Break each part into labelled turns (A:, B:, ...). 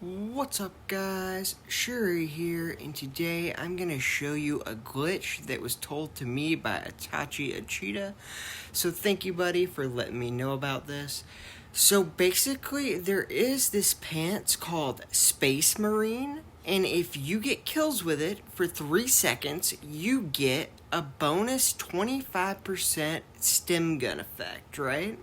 A: What's up guys, Shouri here, and today I'm going to show you a glitch that was told to me by Itachi Achita. So thank you buddy for letting me know about this. So basically there is this pants called Space Marine, and if you get kills with it for 3 seconds, you get a bonus 25% stem gun effect, right?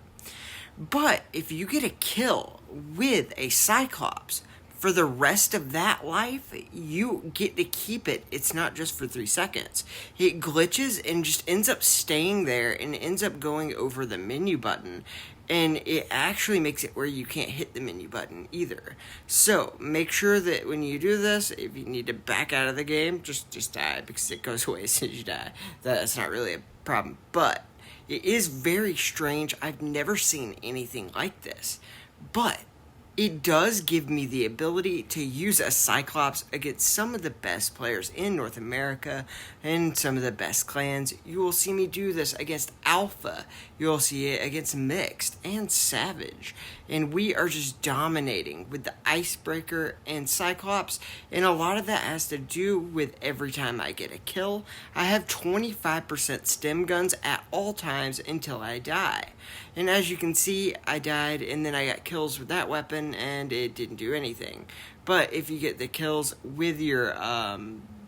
A: But if you get a kill with a Cyclops, for the rest of that life, you get to keep it. It's not just for 3 seconds. It glitches and just ends up staying there and ends up going over the menu button. And it actually makes it where you can't hit the menu button either. So make sure that when you do this, if you need to back out of the game, just die, because it goes away as soon as you die. That's not really a problem. But it is very strange. I've never seen anything like this. But it does give me the ability to use a Cyclops against some of the best players in North America and some of the best clans. You will see me do this against Alpha. You'll see it against Mixed and Savage. And we are just dominating with the Icebreaker and Cyclops. And a lot of that has to do with every time I get a kill, I have 25% stem guns at all times until I die. And as you can see, I died and then I got kills with that weapon and it didn't do anything. But if you get the kills with your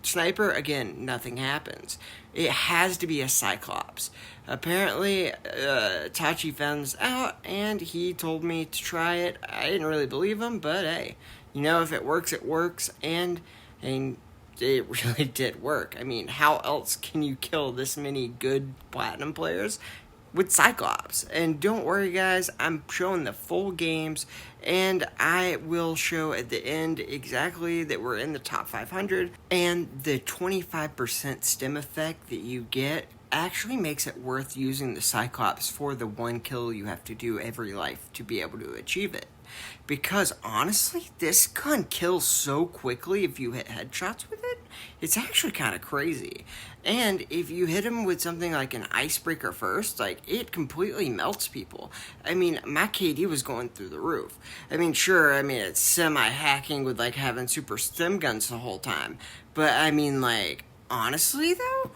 A: sniper, again, nothing happens. It has to be a Cyclops. Apparently, Tachi found this out and he told me to try it. I didn't really believe him, but hey, you know, if it works, it works. And it really did work. I mean, how else can you kill this many good platinum players? With Cyclops. And don't worry guys, I'm showing the full games, and I will show at the end exactly that we're in the top 500, and the 25% stem effect that you get actually makes it worth using the Cyclops for the 1 kill you have to do every life to be able to achieve it. Because honestly, this gun kills so quickly if you hit headshots with it, it's actually kind of crazy. And if you hit him with something like an Icebreaker first, like, it completely melts people. I mean, my KD was going through the roof. I mean, sure, it's semi-hacking with, like, having super stem guns the whole time. But, I mean, like, honestly, though,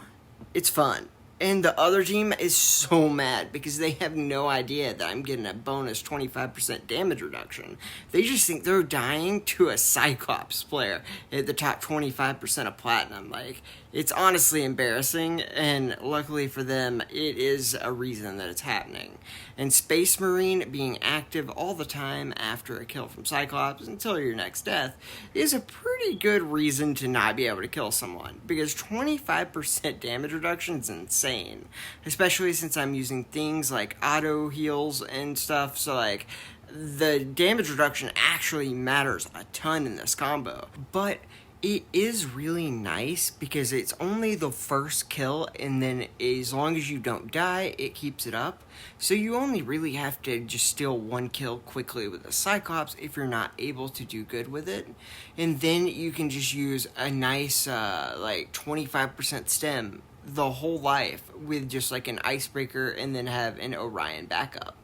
A: it's fun. And the other team is so mad because they have no idea that I'm getting a bonus 25% damage reduction. They just think they're dying to a Cyclops player at the top 25% of platinum. Like, it's honestly embarrassing, and luckily for them, it is a reason that it's happening. And Space Marine being active all the time after a kill from Cyclops until your next death is a pretty good reason to not be able to kill someone, because 25% damage reduction is insane, especially since I'm using things like auto heals and stuff. So like, the damage reduction actually matters a ton in this combo. But it is really nice because it's only the first kill, and then as long as you don't die, it keeps it up. So you only really have to just steal 1 kill quickly with a Cyclops if you're not able to do good with it. And then you can just use a nice like 25% stem the whole life with just like an Icebreaker and then have an Orion backup.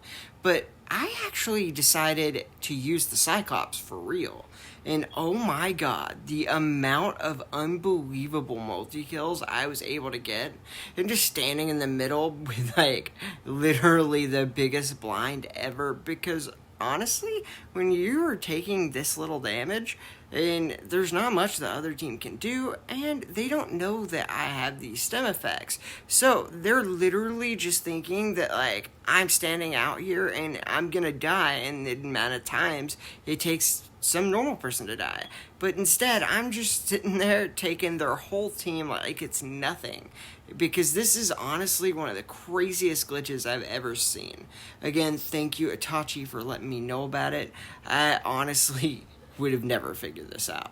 A: But I actually decided to use the Cyclops for real. And oh my god, the amount of unbelievable multi-kills I was able to get, and just standing in the middle with like literally the biggest blind ever, because honestly, when you are taking this little damage, and there's not much the other team can do, and they don't know that I have these stem effects. So they're literally just thinking that like, I'm standing out here and I'm gonna die in the amount of times it takes some normal person to die. But instead, I'm just sitting there taking their whole team like it's nothing. Because this is honestly one of the craziest glitches I've ever seen. Again, thank you Itachi for letting me know about it. I honestly would have never figured this out.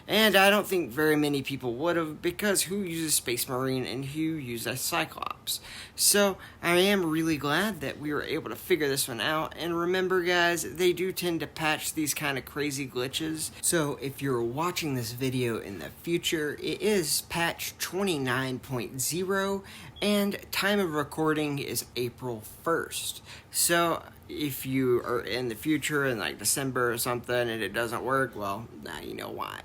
A: And I don't think very many people would have, because who uses Space Marine and who uses Cyclops? So I am really glad that we were able to figure this one out. And remember guys, they do tend to patch these kind of crazy glitches. So if you're watching this video in the future, it is patch 29.0 and time of recording is April 1st. So if you are in the future in like December or something and it doesn't work, well, now you know why.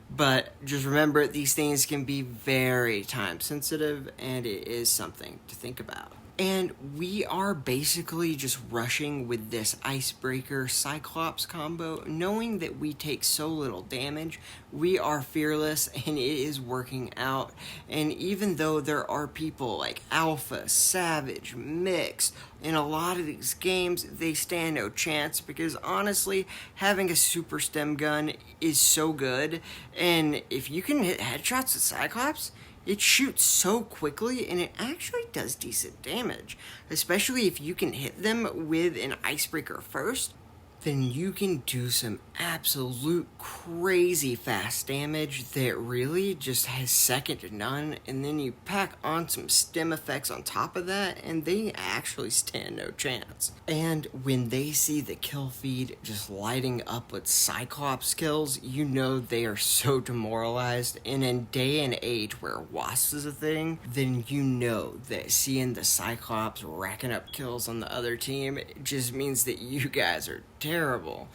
A: But just remember, these things can be very time sensitive, and it is something to think about. And we are basically just rushing with this Icebreaker Cyclops combo, knowing that we take so little damage. We are fearless, and it is working out. And even though there are people like Alpha, Savage, Mix, in a lot of these games, they stand no chance, because honestly, having a super stem gun is so good. And if you can hit headshots with Cyclops, it shoots so quickly, and it actually does decent damage, especially if you can hit them with an Icebreaker first. Then you can do some absolute crazy fast damage that really just has second to none, and then you pack on some stem effects on top of that, and they actually stand no chance. And when they see the kill feed just lighting up with Cyclops kills, you know they are so demoralized. And in day and age where Wasp is a thing, then you know that seeing the Cyclops racking up kills on the other team just means that you guys are terrible.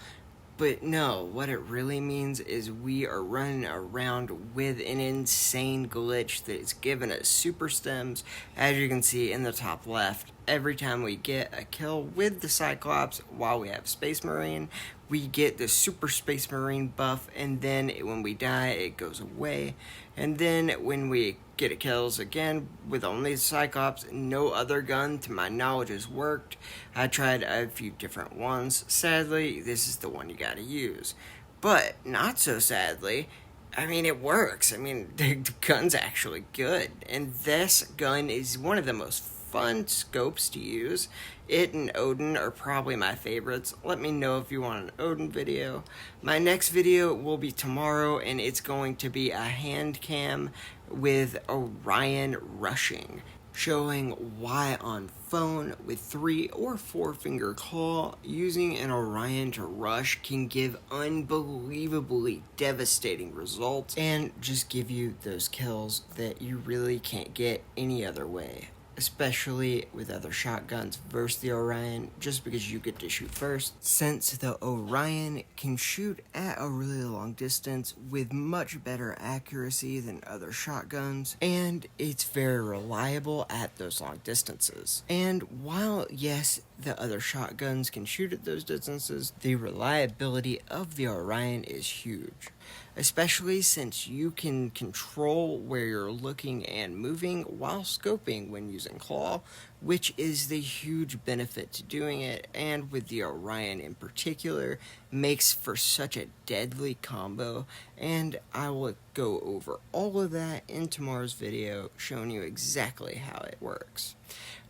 A: But no, what it really means is we are running around with an insane glitch that is giving us super stems, as you can see in the top left. Every time we get a kill with the Cyclops while we have Space Marine, we get the Super Space Marine buff, and then when we die, it goes away. And then when we get kills again with only Cyclops, no other gun to my knowledge has worked. I tried a few different ones. Sadly, this is the one you gotta use. But not so sadly, I mean, it works. I mean, the gun's actually good. And this gun is one of the most fun scopes to use. It and Odin are probably my favorites. Let me know if you want an Odin video. My next video will be tomorrow, and it's going to be a hand cam with Orion rushing, showing why on phone with 3 or 4 finger claw, using an Orion to rush can give unbelievably devastating results and just give you those kills that you really can't get any other way, especially with other shotguns versus the Orion, just because you get to shoot first, since the Orion can shoot at a really long distance with much better accuracy than other shotguns, and it's very reliable at those long distances. And while, yes, the other shotguns can shoot at those distances, the reliability of the Orion is huge, especially since you can control where you're looking and moving while scoping when using claw, which is the huge benefit to doing it, and with the Orion in particular, makes for such a deadly combo. And I will go over all of that in tomorrow's video, showing you exactly how it works.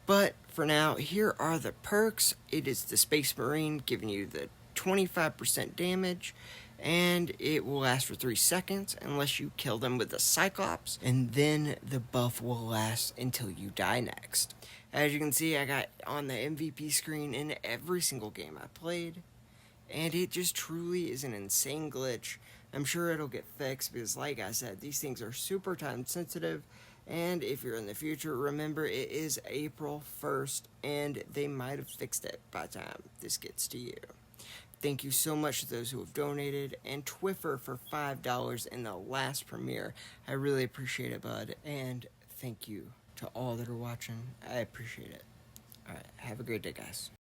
A: But for now, here are the perks. It is the Space Marine, giving you the 25% damage, and it will last for 3 seconds unless you kill them with the Cyclops, and then the buff will last until you die next. As you can see, I got on the MVP screen in every single game I played, and it just truly is an insane glitch. I'm sure it'll get fixed because, like I said, these things are super time sensitive, and if you're in the future, remember it is April 1st, and they might have fixed it by the time this gets to you. Thank you so much to those who have donated, and Twiffer for $5 in the last premiere. I really appreciate it, bud, and thank you to all that are watching. I appreciate it. Alright, have a great day, guys.